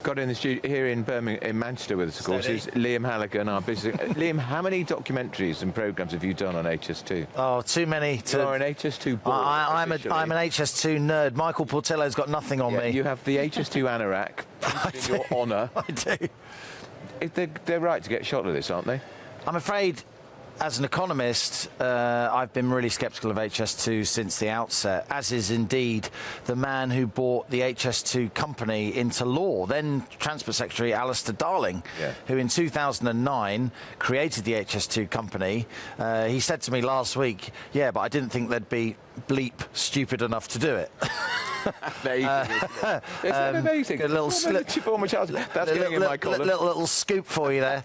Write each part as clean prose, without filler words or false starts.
Got in the studio here in Birmingham, in Manchester with us, of course, is Liam Halligan, our business. Liam, how many documentaries and programmes have you done on HS2? Oh, too many. You are an HS2 boy. I'm an HS2 nerd. Michael Portillo's got nothing on me. You have the HS2 anorak in your honour. I do. They're right to get shot at this, aren't they? I'm afraid, as an economist, I've been really sceptical of HS2 since the outset, as is indeed the man who brought the HS2 company into law, then Transport Secretary Alistair Darling, who in 2009 created the HS2 company. He said to me last week, yeah, but I didn't think they'd be bleep stupid enough to do it. Amazing, isn't it? Amazing. A little That's getting in my column. Little scoop for you there.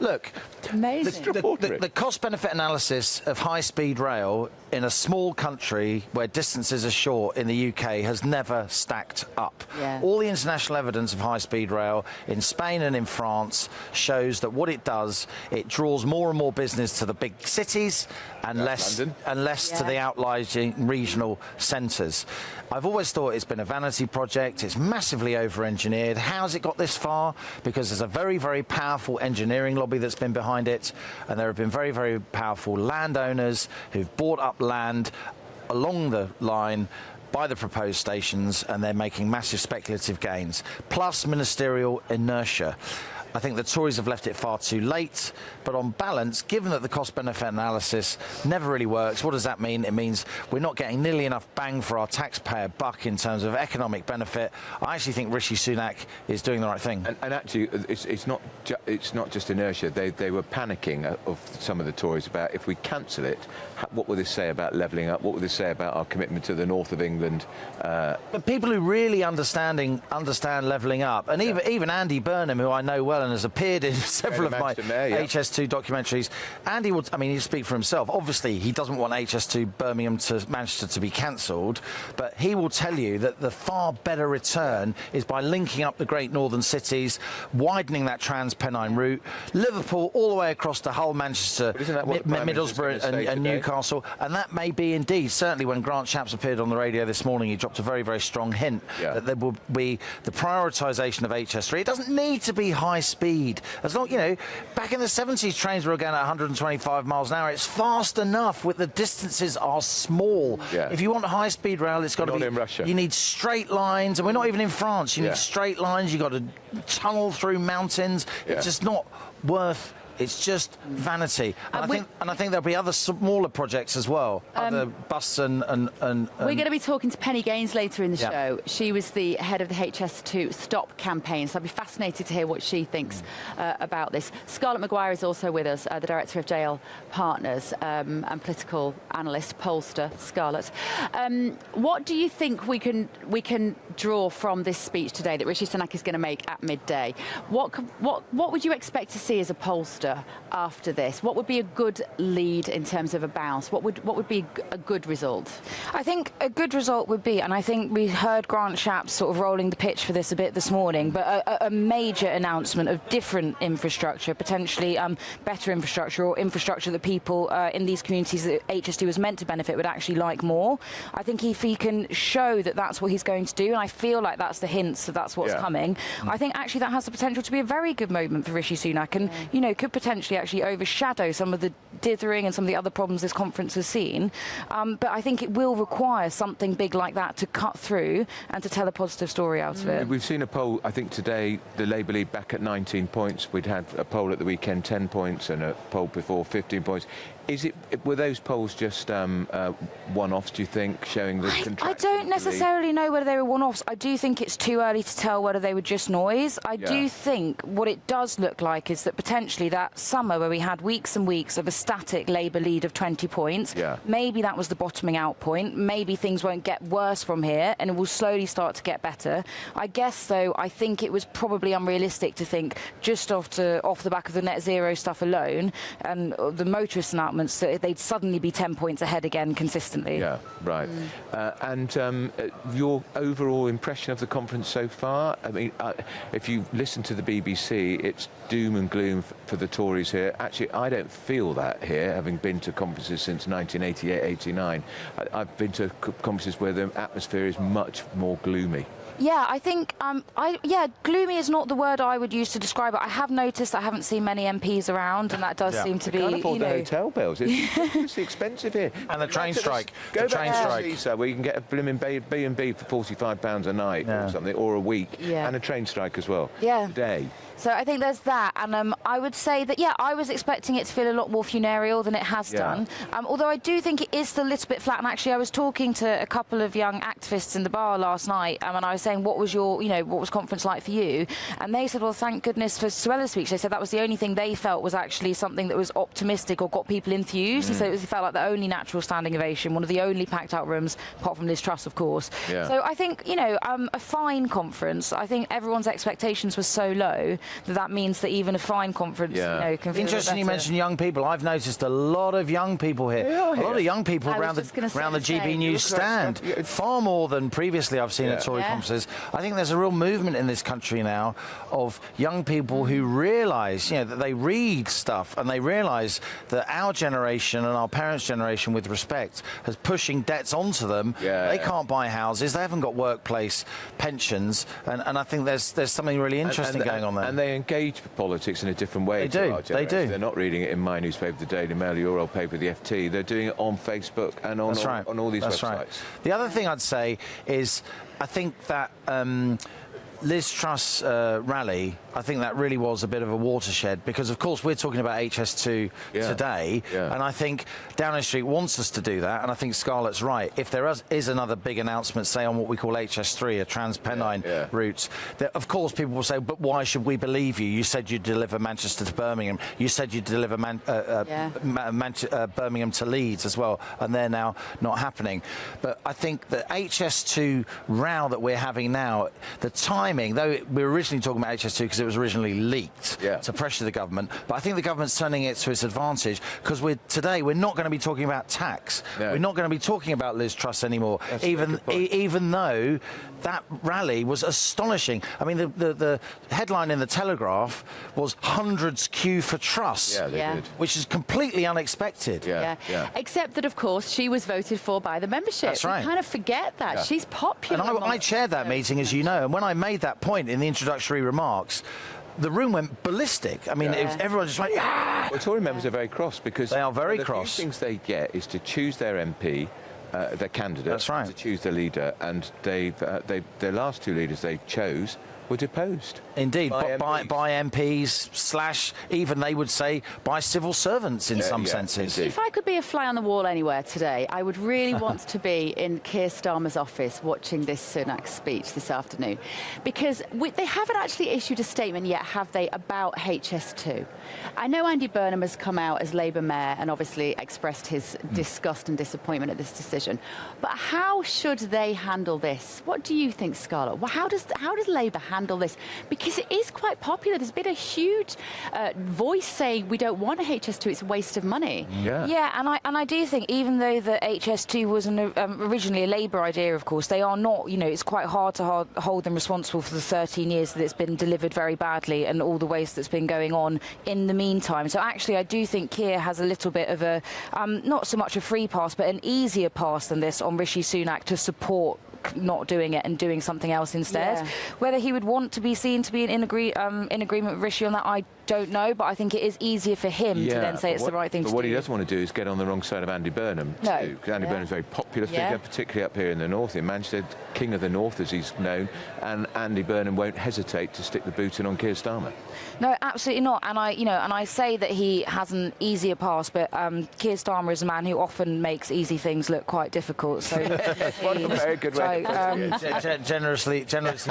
Look, amazing. The cost-benefit analysis of high-speed rail in a small country where distances are short in the UK has never stacked up. Yeah. All the international evidence of high-speed rail in Spain and in France shows that what it does, it draws more and more business to the big cities and less to the outlying regional centres. I've always thought it's been a vanity project. It's massively over-engineered. How's it got this far? Because there's a very, very powerful engineering lobby that's been behind it, and there have been very, very powerful landowners who've bought up land along the line by the proposed stations, and they're making massive speculative gains, plus ministerial inertia. I think the Tories have left it far too late, but on balance, given that the cost-benefit analysis never really works, what does that mean? It means we're not getting nearly enough bang for our taxpayer buck in terms of economic benefit. I actually think Rishi Sunak is doing the right thing. And actually, it's not just inertia. They were panicking of some of the Tories about if we cancel it, what will this say about levelling up? What will this say about our commitment to the north of England? But people who really understand levelling up, and even Andy Burnham, who I know well and has appeared in several of my HS2 documentaries. Andy would, I mean, he'll speak for himself. Obviously, he doesn't want HS2 Birmingham to Manchester to be cancelled, but he will tell you that the far better return is by linking up the great northern cities, widening that Trans-Pennine route, Liverpool all the way across to Hull, Manchester, Middlesbrough and Newcastle, and that may be indeed. Certainly when Grant Shapps appeared on the radio this morning, he dropped a very, very strong hint that there will be the prioritisation of HS3. It doesn't need to be high speed. As long, back in the 70s, trains were going at 125 miles an hour. It's fast enough. With the distances are small. If you want high-speed rail, it's got to be. In Russia. You need straight lines, and we're not even in France. You need straight lines. You've got to tunnel through mountains. It's just not worth. It's just vanity. And I think there'll be other smaller projects as well. Other bus and we're going to be talking to Penny Gaines later in the show. She was the head of the HS2 Stop campaign, so I'd be fascinated to hear what she thinks about this. Scarlett Maguire is also with us, the director of JL Partners and political analyst, pollster. Scarlett, what do you think we can draw from this speech today that Rishi Sunak is going to make at midday? What would you expect to see as a pollster after this? What would be a good lead in terms of a bounce? What would be a good result? I think a good result would be, and I think we heard Grant Shapps sort of rolling the pitch for this a bit this morning, but a major announcement of different infrastructure, potentially better infrastructure, or infrastructure that people in these communities that HS2 was meant to benefit would actually like more. I think if he can show that that's what he's going to do, and I feel like that's the hints that that's what's coming, I think actually that has the potential to be a very good moment for Rishi Sunak, and could potentially actually overshadow some of the dithering and some of the other problems this conference has seen. But I think it will require something big like that to cut through and to tell a positive story out of it. We've seen a poll, I think today, the Labour lead back at 19 points. We'd had a poll at the weekend, 10 points, and a poll before, 15 points. Were those polls just one-offs, do you think, showing the contraction? I don't necessarily know whether they were one-offs. I do think it's too early to tell whether they were just noise. I do think what it does look like is that potentially that summer where we had weeks and weeks of a static Labour lead of 20 points, maybe that was the bottoming out point. Maybe things won't get worse from here and it will slowly start to get better. I guess, though, I think it was probably unrealistic to think just off the back of the net zero stuff alone and the motorist announcements that they'd suddenly be 10 points ahead again consistently. Yeah, right. And your overall impression of the conference so far? I mean, if you listen to the BBC, it's doom and gloom for the Tories here. Actually, I don't feel that here, having been to conferences since 1988-89. I've been to conferences where the atmosphere is much more gloomy. Yeah, I think, gloomy is not the word I would use to describe it. I have noticed I haven't seen many MPs around, and that does seem to be, can't afford the hotel bills. It's expensive here. And the train strike. Go back to Caesar, where you can get a blooming B&B for £45 a night or something, or a week, and a train strike as well. Yeah. Today. So I think there's that, and I would say that, I was expecting it to feel a lot more funereal than it has done. Although I do think it is still a little bit flat, and actually I was talking to a couple of young activists in the bar last night, and I was saying, what was your, what was conference like for you? And they said, well, thank goodness for Suella's speech. They said that was the only thing they felt was actually something that was optimistic or got people enthused. So it felt like the only natural standing ovation, one of the only packed out rooms, apart from Liz Truss, of course. So I think, a fine conference. I think everyone's expectations were so low that means that even a fine conference, can feel Interesting you mentioned young people. I've noticed a lot of young people here. A lot of young people around the GBNews stand. Far more than previously I've seen at Tory conferences. I think there's a real movement in this country now of young people who realise, that they read stuff and they realise that our generation and our parents' generation, with respect, has pushing debts onto them. They can't buy houses. They haven't got workplace pensions, and I think there's something really interesting going on there. And they engage politics in a different way. They do. They're not reading it in my newspaper, the Daily Mail, your old paper, the FT. They're doing it on Facebook and on all these websites. Right. The other thing I'd say is, I think that Liz Truss rally, I think that really was a bit of a watershed, because of course we're talking about HS2 today, and I think Downing Street wants us to do that, and I think Scarlett's right. If there is another big announcement, say on what we call HS3, a Trans-Pennine route, of course people will say, but why should we believe you? You said you'd deliver Manchester to Birmingham. You said you'd deliver Birmingham to Leeds as well, and they're now not happening. But I think the HS2 row that we're having now, the timing, though we were originally talking about HS2 because it was originally leaked to pressure the government, but I think the government's turning it to its advantage, because today we're not going to be talking about tax. We're not going to be talking about Liz Truss anymore, even though that rally was astonishing. I mean, the headline in the Telegraph was "Hundreds queue for Truss," which is completely unexpected. Except that, of course, she was voted for by the membership. That's right. We kind of forget that. She's popular. And I chaired that meeting, as you know, and when I made that point in the introductory remarks, the room went ballistic. I mean, everyone just went, Well, Tory members are very cross, because they are very cross. The few things they get is to choose their MP, their candidate, that's right, to choose their leader, and their last two leaders they chose were deposed. Indeed, by MPs / even, they would say, by civil servants in some senses. If I could be a fly on the wall anywhere today, I would really want to be in Keir Starmer's office watching this Sunak speech this afternoon, because they haven't actually issued a statement yet, have they, about HS2? I know Andy Burnham has come out as Labour mayor and obviously expressed his disgust and disappointment at this decision, but how should they handle this? What do you think, Scarlett? Well, how does Labour handle this? Because it is quite popular. There's been a huge voice saying we don't want a HS2, it's a waste of money. And I do think, even though the HS2 was originally a Labour idea, of course, they are not, it's quite hard to hold them responsible for the 13 years that it's been delivered very badly and all the waste that's been going on in the meantime. So actually I do think Keir has a little bit of a, not so much a free pass, but an easier pass than this on Rishi Sunak to support not doing it and doing something else instead. Whether he would want to be seen to be in agreement with Rishi on that, I don't know, but I think it is easier for him to then say it's the right thing to do. But what he doesn't want to do is get on the wrong side of Andy Burnham, too, because Andy Burnham's a very popular figure, particularly up here in the north, in Manchester, king of the north, as he's known, and Andy Burnham won't hesitate to stick the boot in on Keir Starmer. No, absolutely not. And I say that he has an easier pass, but Keir Starmer is a man who often makes easy things look quite difficult. So what a very good way generously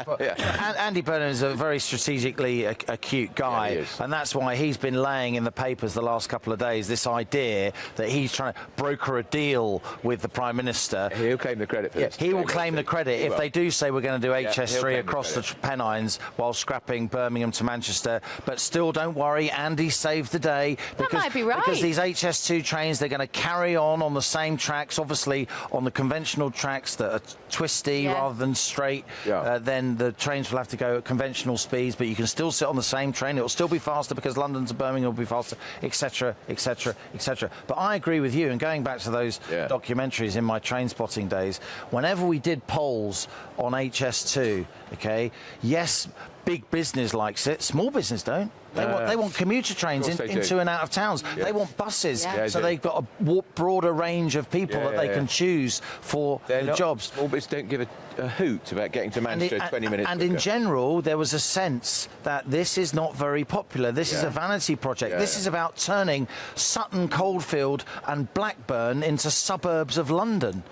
put. Andy Burnham is a very strategically acute guy, and that's why he's been laying in the papers the last couple of days this idea that he's trying to broker a deal with the Prime Minister. He'll claim the credit for this. He will claim the credit if they do say we're going to do HS3 across the Pennines while scrapping Birmingham to Manchester. But still, don't worry, Andy saved the day. That might be right. Because these HS2 trains, they're going to carry on the same tracks, obviously on the conventional tracks that are twisted twisty rather than straight, then the trains will have to go at conventional speeds, but you can still sit on the same train. It will still be faster because London to Birmingham will be faster, etc., etc., etc. But I agree with you, and going back to those documentaries in my train spotting days, whenever we did polls on HS2, okay, yes, big business likes it, small business don't. They want commuter trains into and out of towns. They want buses, so they've got a broader range of people that they can choose for the jobs. Small business don't give a hoot about getting to Manchester 20 minutes And quicker. in general, there was a sense that this is not very popular. This is a vanity project. This is about turning Sutton Coldfield and Blackburn into suburbs of London.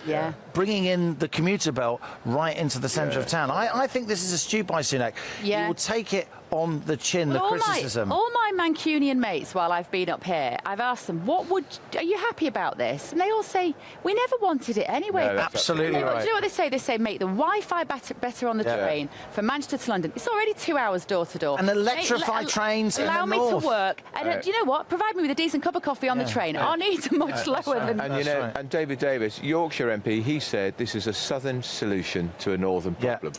Bringing in the commuter belt right into the centre of town. I think this is astute by Sunak. You will take it on the chin, the criticism. All my Mancunian mates, while I've been up here, I've asked them, are you happy about this? And they all say, we never wanted it anyway. No, absolutely right. Do you know what they say? They say, make the Wi-Fi better on the train from Manchester to London. It's already 2 hours door to door. And electrify trains in the north. Allow me to work. And do you know what? Provide me with a decent cup of coffee on the train. Our needs are much lower than... And, and David Davis, Yorkshire MP, he said this is a southern solution to a northern problem.